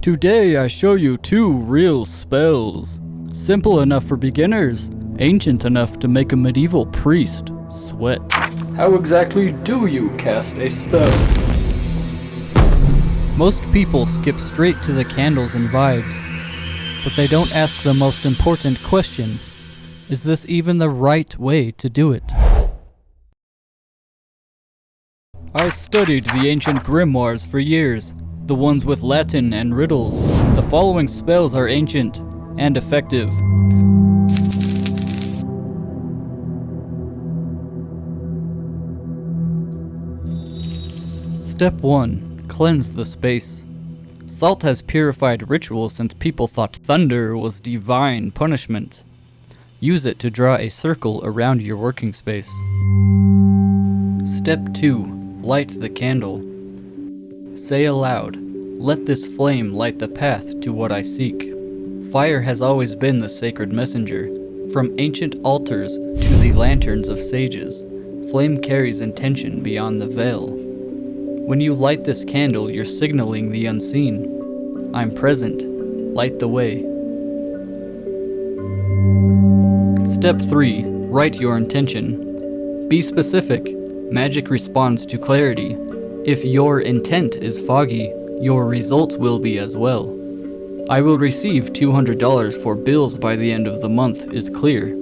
Today I show you 2 real spells. Simple enough for beginners, ancient enough to make a medieval priest sweat. How exactly do you cast a spell? Most people skip straight to the candles and vibes, but they don't ask the most important question. Is this even the right way to do it? I studied the ancient grimoires for years, the ones with Latin and riddles. The following spells are ancient and effective. Step 1. Cleanse the space. Salt has purified ritual since people thought thunder was divine punishment. Use it to draw a circle around your working space. Step 2. Light the candle. Say aloud, "Let this flame light the path to what I seek." Fire has always been the sacred messenger. From ancient altars to the lanterns of sages, flame carries intention beyond the veil. When you light this candle, you're signaling the unseen. I'm present. Light the way. Step 3. Write your intention. Be specific. Magic responds to clarity. If your intent is foggy, your results will be as well. I will receive $200 for bills by the end of the month is clear.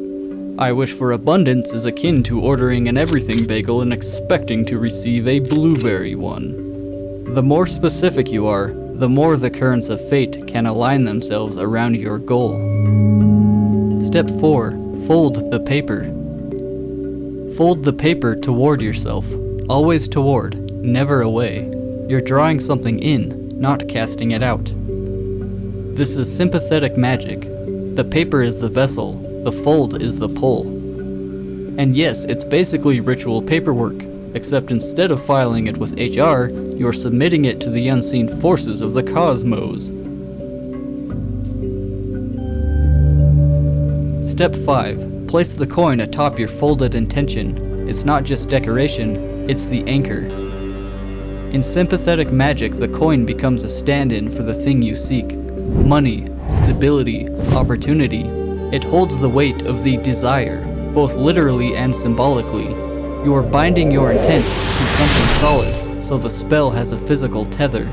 I wish for abundance is akin to ordering an everything bagel and expecting to receive a blueberry one. The more specific you are, the more the currents of fate can align themselves around your goal. Step 4. Fold the paper. Fold the paper toward yourself. Always toward, never away. You're drawing something in, not casting it out. This is sympathetic magic. The paper is the vessel, the fold is the pull. And yes, it's basically ritual paperwork, except instead of filing it with HR, you're submitting it to the unseen forces of the cosmos. Step 5. Place the coin atop your folded intention. It's not just decoration, it's the anchor. In sympathetic magic, the coin becomes a stand-in for the thing you seek. Money, stability, opportunity. It holds the weight of the desire, both literally and symbolically. You are binding your intent to something solid, so the spell has a physical tether.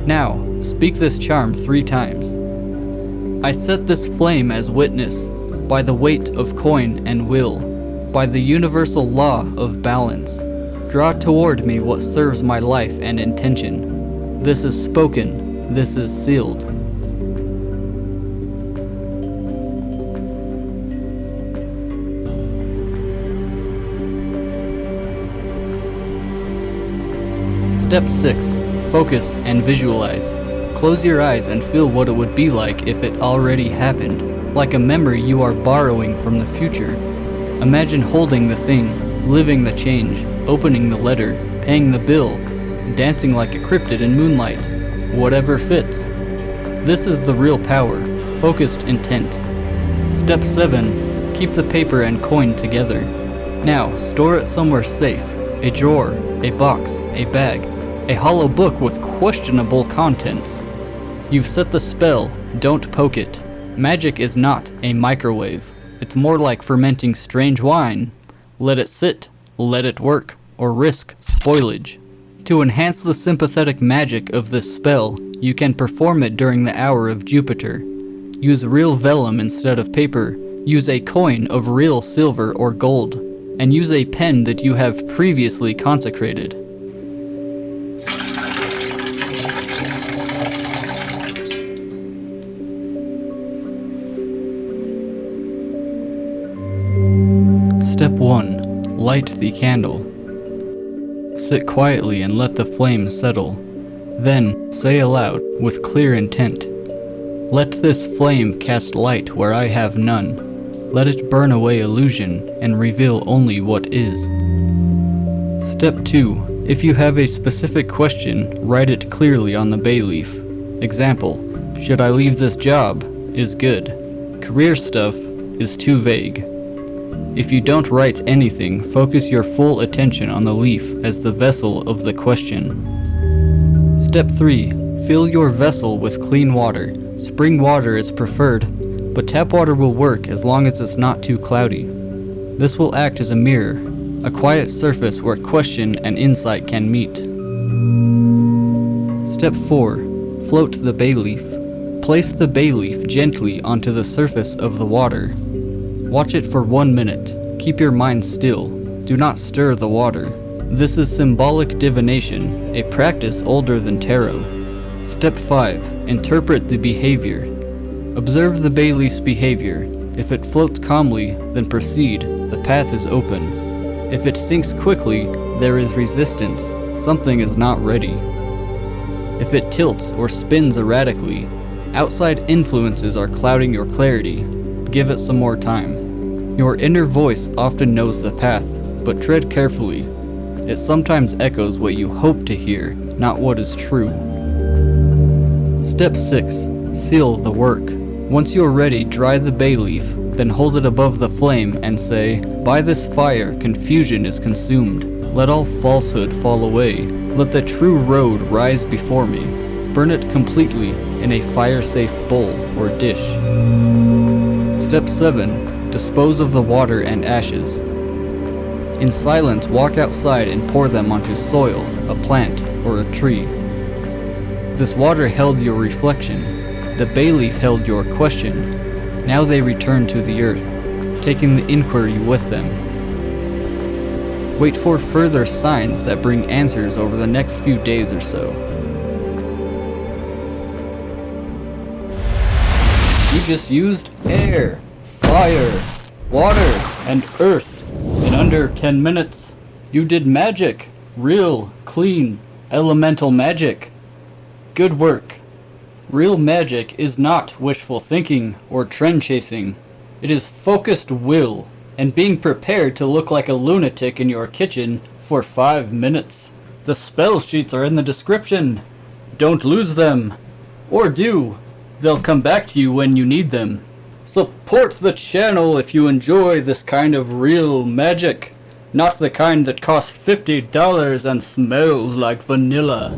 Now, speak this charm 3 times. I set this flame as witness, by the weight of coin and will, by the universal law of balance. Draw toward me what serves my life and intention. This is spoken, this is sealed. Step 6. Focus and visualize. Close your eyes and feel what it would be like if it already happened, like a memory you are borrowing from the future. Imagine holding the thing, living the change, opening the letter, paying the bill, dancing like a cryptid in moonlight. Whatever fits. This is the real power, focused intent. Step 7. Keep the paper and coin together. Now, store it somewhere safe. A drawer, a box, a bag, a hollow book with questionable contents. You've set the spell, don't poke it. Magic is not a microwave. It's more like fermenting strange wine. Let it sit, let it work, or risk spoilage. To enhance the sympathetic magic of this spell, you can perform it during the hour of Jupiter. Use real vellum instead of paper. Use a coin of real silver or gold. And use a pen that you have previously consecrated. Step 1. Light the candle. Sit quietly and let the flame settle. Then, say aloud, with clear intent, "Let this flame cast light where I have none. Let it burn away illusion and reveal only what is." Step 2. If you have a specific question, write it clearly on the bay leaf. Example, "Should I leave this job?" is good. "Career stuff" is too vague. If you don't write anything, focus your full attention on the leaf as the vessel of the question. Step 3. Fill your vessel with clean water. Spring water is preferred, but tap water will work as long as it's not too cloudy. This will act as a mirror, a quiet surface where question and insight can meet. Step 4. Float the bay leaf. Place the bay leaf gently onto the surface of the water. Watch it for 1 minute. Keep your mind still. Do not stir the water. This is symbolic divination, a practice older than tarot. Step 5. Interpret the behavior. Observe the bay leaf's behavior. If it floats calmly, then proceed. The path is open. If it sinks quickly, there is resistance. Something is not ready. If it tilts or spins erratically, outside influences are clouding your clarity. Give it some more time. Your inner voice often knows the path, but tread carefully. It sometimes echoes what you hope to hear, not what is true. Step 6. Seal the work. Once you are ready, dry the bay leaf, then hold it above the flame and say, "By this fire, confusion is consumed. Let all falsehood fall away. Let the true road rise before me." Burn it completely in a fire-safe bowl or dish. Step 7. Dispose of the water and ashes. In silence, walk outside and pour them onto soil, a plant, or a tree. This water held your reflection. The bay leaf held your question. Now they return to the earth, taking the inquiry with them. Wait for further signs that bring answers over the next few days or so. You just used air, fire, water, and earth in under 10 minutes. You did magic. Real, clean, elemental magic. Good work. Real magic is not wishful thinking or trend chasing. It is focused will and being prepared to look like a lunatic in your kitchen for 5 minutes. The spell sheets are in the description. Don't lose them. Or do. They'll come back to you when you need them. Support the channel if you enjoy this kind of real magic. Not the kind that costs $50 and smells like vanilla.